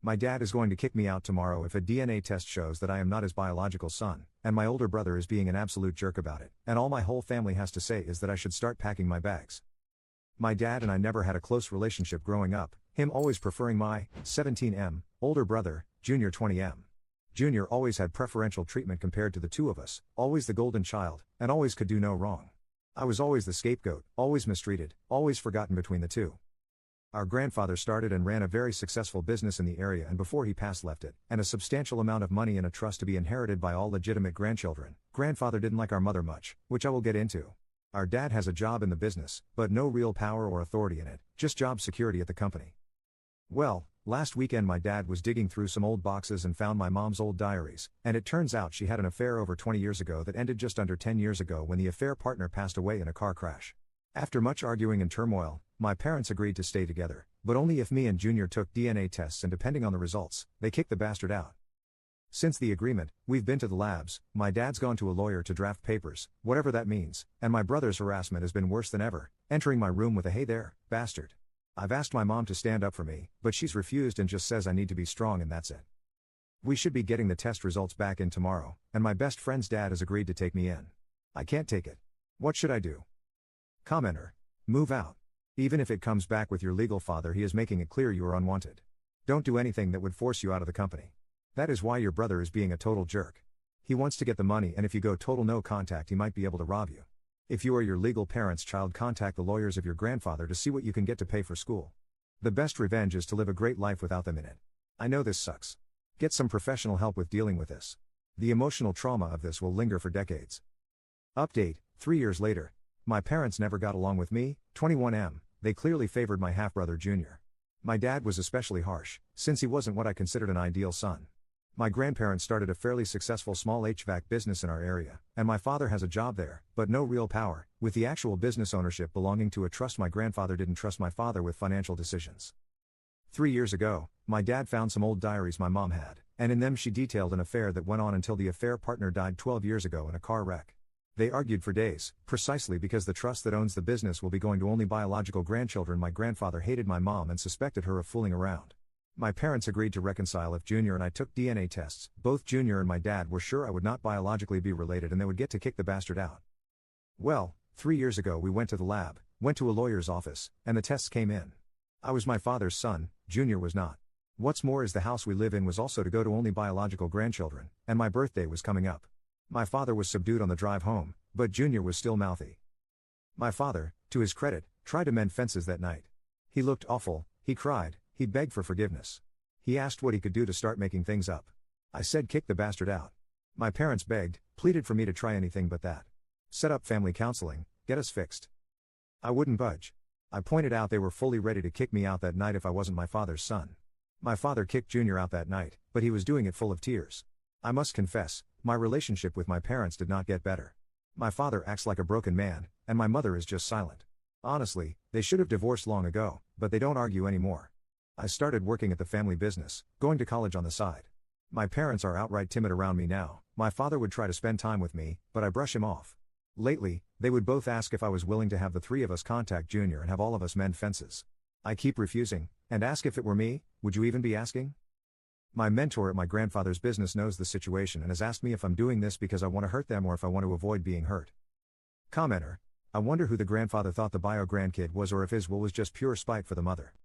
My dad is going to kick me out tomorrow if a DNA test shows that I am not his biological son, and my older brother is being an absolute jerk about it, and all my whole family has to say is that I should start packing my bags. My dad and I never had a close relationship growing up, him always preferring my 17M older brother, Junior 20M. Junior always had preferential treatment compared to the two of us, always the golden child, and always could do no wrong. I was always the scapegoat, always mistreated, always forgotten between the two. Our grandfather started and ran a very successful business in the area, and before he passed left it, and a substantial amount of money in a trust to be inherited by all legitimate grandchildren. Grandfather didn't like our mother much, which I will get into. Our dad has a job in the business, but no real power or authority in it, just job security at the company. Well, last weekend my dad was digging through some old boxes and found my mom's old diaries, and it turns out she had an affair over 20 years ago that ended just under 10 years ago when the affair partner passed away in a car crash. After much arguing and turmoil, my parents agreed to stay together, but only if me and Junior took DNA tests, and depending on the results, they kicked the bastard out. Since the agreement, we've been to the labs, my dad's gone to a lawyer to draft papers, whatever that means, and my brother's harassment has been worse than ever, entering my room with a "Hey there, bastard." I've asked my mom to stand up for me, but she's refused and just says I need to be strong and that's it. We should be getting the test results back in tomorrow, and my best friend's dad has agreed to take me in. I can't take it. What should I do? Commenter. Move out. Even if it comes back with your legal father, he is making it clear you are unwanted. Don't do anything that would force you out of the company. That is why your brother is being a total jerk. He wants to get the money, and if you go total no contact, he might be able to rob you. If you are your legal parent's child, contact the lawyers of your grandfather to see what you can get to pay for school. The best revenge is to live a great life without them in it. I know this sucks. Get some professional help with dealing with this. The emotional trauma of this will linger for decades. Update, 3 years later. My parents never got along with me, 21M, they clearly favored my half-brother Junior. My dad was especially harsh, since he wasn't what I considered an ideal son. My grandparents started a fairly successful small HVAC business in our area, and my father has a job there, but no real power, with the actual business ownership belonging to a trust. My grandfather didn't trust my father with financial decisions. 3 years ago, my dad found some old diaries my mom had, and in them she detailed an affair that went on until the affair partner died 12 years ago in a car wreck. They argued for days, precisely because the trust that owns the business will be going to only biological grandchildren. My grandfather hated my mom and suspected her of fooling around. My parents agreed to reconcile if Junior and I took DNA tests. Both Junior and my dad were sure I would not biologically be related and they would get to kick the bastard out. Well, 3 years ago we went to the lab, went to a lawyer's office, and the tests came in. I was my father's son, Junior was not. What's more is the house we live in was also to go to only biological grandchildren, and my birthday was coming up. My father was subdued on the drive home, but Junior was still mouthy. My father, to his credit, tried to mend fences that night. He looked awful, he cried, he begged for forgiveness. He asked what he could do to start making things up. I said kick the bastard out. My parents begged, pleaded for me to try anything but that. Set up family counseling, get us fixed. I wouldn't budge. I pointed out they were fully ready to kick me out that night if I wasn't my father's son. My father kicked Junior out that night, but he was doing it full of tears. I must confess, my relationship with my parents did not get better. My father acts like a broken man, and my mother is just silent. Honestly, they should have divorced long ago, but they don't argue anymore. I started working at the family business, going to college on the side. My parents are outright timid around me now. My father would try to spend time with me, but I brush him off. Lately, they would both ask if I was willing to have the three of us contact Junior and have all of us mend fences. I keep refusing, and ask if it were me, would you even be asking? My mentor at my grandfather's business knows the situation and has asked me if I'm doing this because I want to hurt them or if I want to avoid being hurt. Commenter. I wonder who the grandfather thought the bio-grandkid was, or if his will was just pure spite for the mother.